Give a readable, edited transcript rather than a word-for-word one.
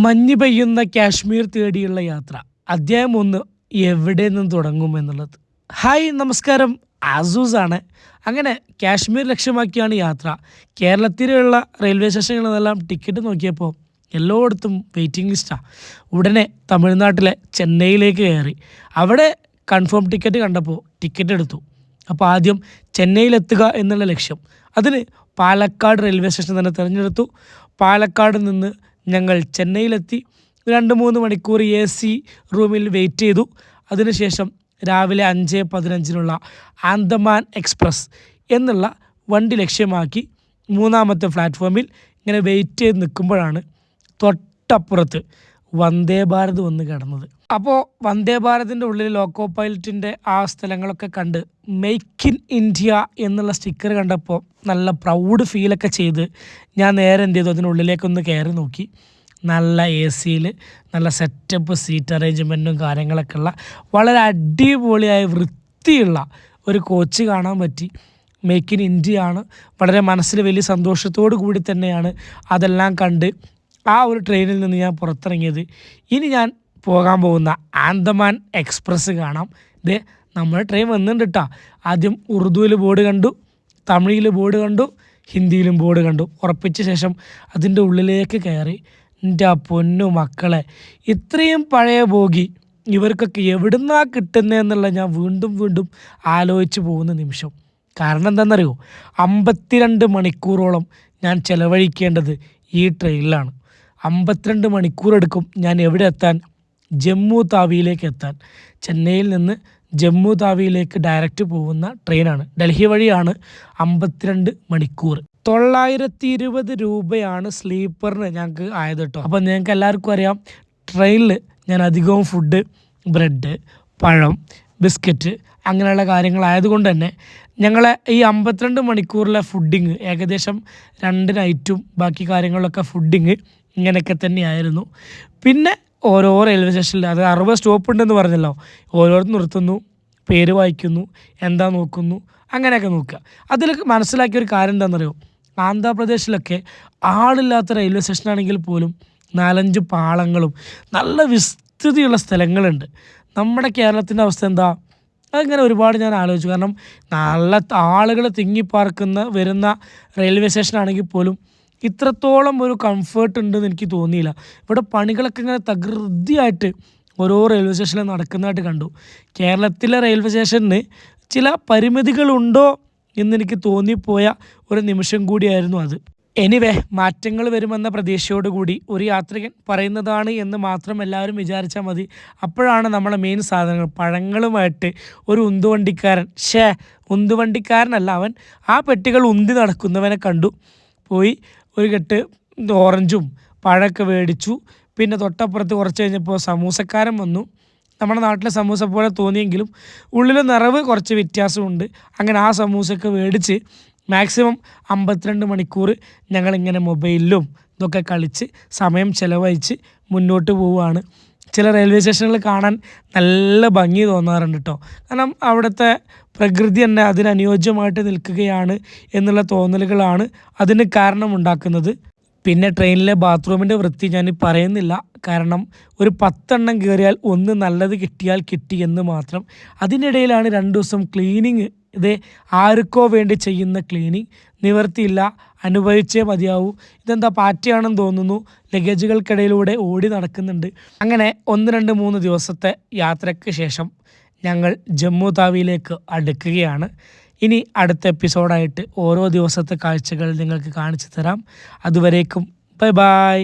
മഞ്ഞ് പെയ്യുന്ന കാശ്മീർ തേടിയുള്ള യാത്ര അധ്യായം 1 എവിടെ നിന്ന് തുടങ്ങും എന്നുള്ളത്. ഹായ് നമസ്കാരം, ആസൂസ് ആണ്. അങ്ങനെ കാശ്മീർ ലക്ഷ്യമാക്കിയാണ് യാത്ര. കേരളത്തിലുള്ള റെയിൽവേ സ്റ്റേഷനുകളെല്ലാം ടിക്കറ്റ് നോക്കിയപ്പോൾ എല്ലായിടത്തും വെയിറ്റിംഗ് ലിസ്റ്റാണ്. ഉടനെ തമിഴ്നാട്ടിലെ ചെന്നൈയിലേക്ക് കയറി. അവിടെ കൺഫേം ടിക്കറ്റ് കണ്ടപ്പോൾ ടിക്കറ്റ് എടുത്തു. അപ്പോൾ ആദ്യം ചെന്നൈയിലെത്തുക എന്നുള്ള ലക്ഷ്യം. അതിന് പാലക്കാട് റെയിൽവേ സ്റ്റേഷൻ തന്നെ തിരഞ്ഞെടുത്തു. പാലക്കാട് നിന്ന് ഞങ്ങൾ ചെന്നൈയിലെത്തി. 2-3 മണിക്കൂർ AC റൂമിൽ വെയിറ്റ് ചെയ്തു. അതിനുശേഷം രാവിലെ 5:15 ആൻഡമാൻ എക്സ്പ്രസ് എന്നുള്ള വണ്ടി ലക്ഷ്യമാക്കി 3ാമത്തെ പ്ലാറ്റ്ഫോമിൽ ഇങ്ങനെ വെയിറ്റ് ചെയ്ത് നിൽക്കുമ്പോഴാണ് തൊട്ടപ്പുറത്ത് വന്ദേ ഭാരത് വന്ന് കിടന്നത്. അപ്പോൾ വന്ദേ ഭാരതിൻ്റെ ഉള്ളിൽ ലോക്കോ പൈലറ്റിൻ്റെ ആ സ്ഥലങ്ങളൊക്കെ കണ്ട് മെയ്ക്ക് ഇൻ ഇന്ത്യ എന്നുള്ള സ്റ്റിക്കർ കണ്ടപ്പോൾ നല്ല പ്രൗഡ് ഫീലൊക്കെ ചെയ്ത് ഞാൻ നേരെ എന്ത് ചെയ്തു, അതിനുള്ളിലേക്കൊന്ന് കയറി നോക്കി. നല്ല AC നല്ല സെറ്റപ്പ് സീറ്റ് അറേഞ്ച്മെൻറ്റും കാര്യങ്ങളൊക്കെ ഉള്ള വളരെ അടിപൊളിയായ വൃത്തിയുള്ള ഒരു കോച്ച് കാണാൻ പറ്റി. മെയ്ക്ക് ഇൻ ഇന്ത്യ ആണ്. വളരെ മനസ്സിൽ വലിയ സന്തോഷത്തോടു കൂടി തന്നെയാണ് അതെല്ലാം കണ്ട് ആ ഒരു ട്രെയിനിൽ നിന്ന് ഞാൻ പുറത്തിറങ്ങിയത്. ഇനി ഞാൻ പോകാൻ പോകുന്ന ആൻഡമാൻ എക്സ്പ്രസ് കാണാം. ഇതേ നമ്മുടെ ട്രെയിൻ വന്നിട്ടുണ്ട് കേട്ടോ. ആദ്യം ഉറുദുവിൽ ബോർഡ് കണ്ടു, തമിഴിൽ ബോർഡ് കണ്ടു, ഹിന്ദിയിലും ബോർഡ് കണ്ടു. ഉറപ്പിച്ച ശേഷം അതിൻ്റെ ഉള്ളിലേക്ക് കയറി. എൻ്റെ പൊന്നു മക്കളെ, ഇത്രയും പഴയ ബോഗി ഇവർക്കൊക്കെ എവിടുന്നാണ് കിട്ടുന്നതെന്നുള്ള ഞാൻ വീണ്ടും വീണ്ടും ആലോചിച്ച് പോകുന്ന നിമിഷം. കാരണം എന്താണെന്നറിയോ, 52 മണിക്കൂറോളം ഞാൻ ചിലവഴിക്കേണ്ടത് ഈ ട്രെയിനിലാണ്. 52 മണിക്കൂർ എടുക്കും ഞാൻ എവിടെ എത്താൻ? ജമ്മു താവിയിലേക്ക് എത്താൻ. ചെന്നൈയിൽ നിന്ന് ജമ്മു താവിയിലേക്ക് ഡയറക്റ്റ് പോകുന്ന ട്രെയിനാണ്. ഡൽഹി വഴിയാണ് 52 മണിക്കൂർ. 920 രൂപയാണ് സ്ലീപ്പറിന് ഞങ്ങൾക്ക് ആയത് കേട്ടോ. അപ്പോൾ നിങ്ങൾക്ക് എല്ലാവർക്കും അറിയാം, ട്രെയിനിൽ ഞാൻ അധികവും ഫുഡ് ബ്രെഡ്, പഴം, ബിസ്ക്കറ്റ് അങ്ങനെയുള്ള കാര്യങ്ങളായതുകൊണ്ട് തന്നെ ഞങ്ങളെ ഈ 52 മണിക്കൂറിലെ ഫുഡിങ് ഏകദേശം 2 നൈറ്റും ബാക്കി കാര്യങ്ങളൊക്കെ ഫുഡിങ് ഇങ്ങനെയൊക്കെ തന്നെയായിരുന്നു. പിന്നെ ഓരോ റെയിൽവേ സ്റ്റേഷനിൽ അത് 60 സ്റ്റോപ്പ് ഉണ്ടെന്ന് പറഞ്ഞല്ലോ, ഓരോരുത്തർ നിർത്തുന്നു, പേര് വായിക്കുന്നു, എന്താ നോക്കുന്നു, അങ്ങനെയൊക്കെ നോക്കുക. അതിൽ മനസ്സിലാക്കിയൊരു കാര്യം എന്താണെന്നറിയോ, ആന്ധ്രാപ്രദേശിലൊക്കെ ആളില്ലാത്ത റെയിൽവേ സ്റ്റേഷനാണെങ്കിൽ പോലും 4-5 പാളങ്ങളും നല്ല വിസ്തൃതിയുള്ള സ്ഥലങ്ങളുണ്ട്. നമ്മുടെ കേരളത്തിൻ്റെ അവസ്ഥ എന്താ? അങ്ങനെ ഒരുപാട് ഞാൻ ആലോചിച്ചു. കാരണം നല്ല ആളുകൾ തിങ്ങിപ്പാർക്കുന്ന വരുന്ന റെയിൽവേ സ്റ്റേഷനാണെങ്കിൽ പോലും ഇത്രത്തോളം ഒരു കംഫേർട്ട് ഉണ്ടെന്ന് എനിക്ക് തോന്നിയില്ല. ഇവിടെ പണികളൊക്കെ ഇങ്ങനെ തകൃതിയായിട്ട് ഓരോ റെയിൽവേ സ്റ്റേഷനിൽ നടക്കുന്നതായിട്ട് കണ്ടു. കേരളത്തിലെ റെയിൽവേ സ്റ്റേഷന് ചില പരിമിതികളുണ്ടോ എന്നെനിക്ക് തോന്നിപ്പോയ ഒരു നിമിഷം കൂടിയായിരുന്നു അത്. എനിവേ, മാറ്റങ്ങൾ വരുമെന്ന പ്രതീക്ഷയോടുകൂടി ഒരു യാത്രികൻ പറയുന്നതാണ് എന്ന് മാത്രം എല്ലാവരും വിചാരിച്ചാൽ മതി. അപ്പോഴാണ് നമ്മളെ മെയിൻ സാധനങ്ങൾ പഴങ്ങളുമായിട്ട് ഒരു ഉന്തുവണ്ടിക്കാരൻ, ഉന്തുവണ്ടിക്കാരനല്ല അവൻ, ആ പെട്ടികൾ ഉന്തി നടക്കുന്നവനെ കണ്ടു. പോയി ഒരു കെട്ട് ഓറഞ്ചും പഴമൊക്കെ മേടിച്ചു. പിന്നെ തൊട്ടപ്പുറത്ത് കുറച്ച് കഴിഞ്ഞപ്പോൾ സമൂസക്കാരൻ വന്നു. നമ്മുടെ നാട്ടിലെ സമൂസ പോലെ തോന്നിയെങ്കിലും ഉള്ളിൽ നിറവ് കുറച്ച് വ്യത്യാസമുണ്ട്. അങ്ങനെ ആ സമൂസയൊക്കെ മേടിച്ച് മാക്സിമം 52 മണിക്കൂർ ഞങ്ങളിങ്ങനെ മൊബൈലിലും ഇതൊക്കെ കളിച്ച് സമയം ചിലവഴിച്ച് മുന്നോട്ട് പോവുകയാണ്. ചില റെയിൽവേ സ്റ്റേഷനുകൾ കാണാൻ നല്ല ഭംഗി തോന്നാറുണ്ട് കേട്ടോ. കാരണം അവിടുത്തെ പ്രകൃതി തന്നെ അതിനനുയോജ്യമായിട്ട് നിൽക്കുകയാണ് എന്നുള്ള തോന്നലുകളാണ് അതിന് കാരണമുണ്ടാക്കുന്നത്. പിന്നെ ട്രെയിനിലെ ബാത്റൂമിൻ്റെ വൃത്തി ഞാൻ പറയുന്നില്ല. കാരണം ഒരു 10 എണ്ണം കയറിയാൽ ഒന്ന് നല്ലത് കിട്ടിയാൽ കിട്ടി എന്ന് മാത്രം. അതിനിടയിലാണ് 2 ദിവസം ക്ലീനിങ്. ഇതേ ആർക്കോ വേണ്ടി ചെയ്യുന്ന ക്ലീനിങ്. നിവർത്തിയില്ല, അനുഭവിച്ചേ മതിയാവൂ. ഇതെന്താ പാറ്റയാണെന്ന് തോന്നുന്നു. ലഗേജുകൾക്കിടയിലൂടെ ഓടി നടക്കുന്നുണ്ട്. അങ്ങനെ 1-2-3 ദിവസത്തെ യാത്രയ്ക്ക് ശേഷം ഞങ്ങൾ ജമ്മു താവിയിലേക്ക് അടുക്കുകയാണ്. ഇനി അടുത്ത എപ്പിസോഡായിട്ട് ഓരോ ദിവസത്തെ കാഴ്ചകൾ നിങ്ങൾക്ക് കാണിച്ചു തരാം. അതുവരേക്കും ബൈ ബൈ.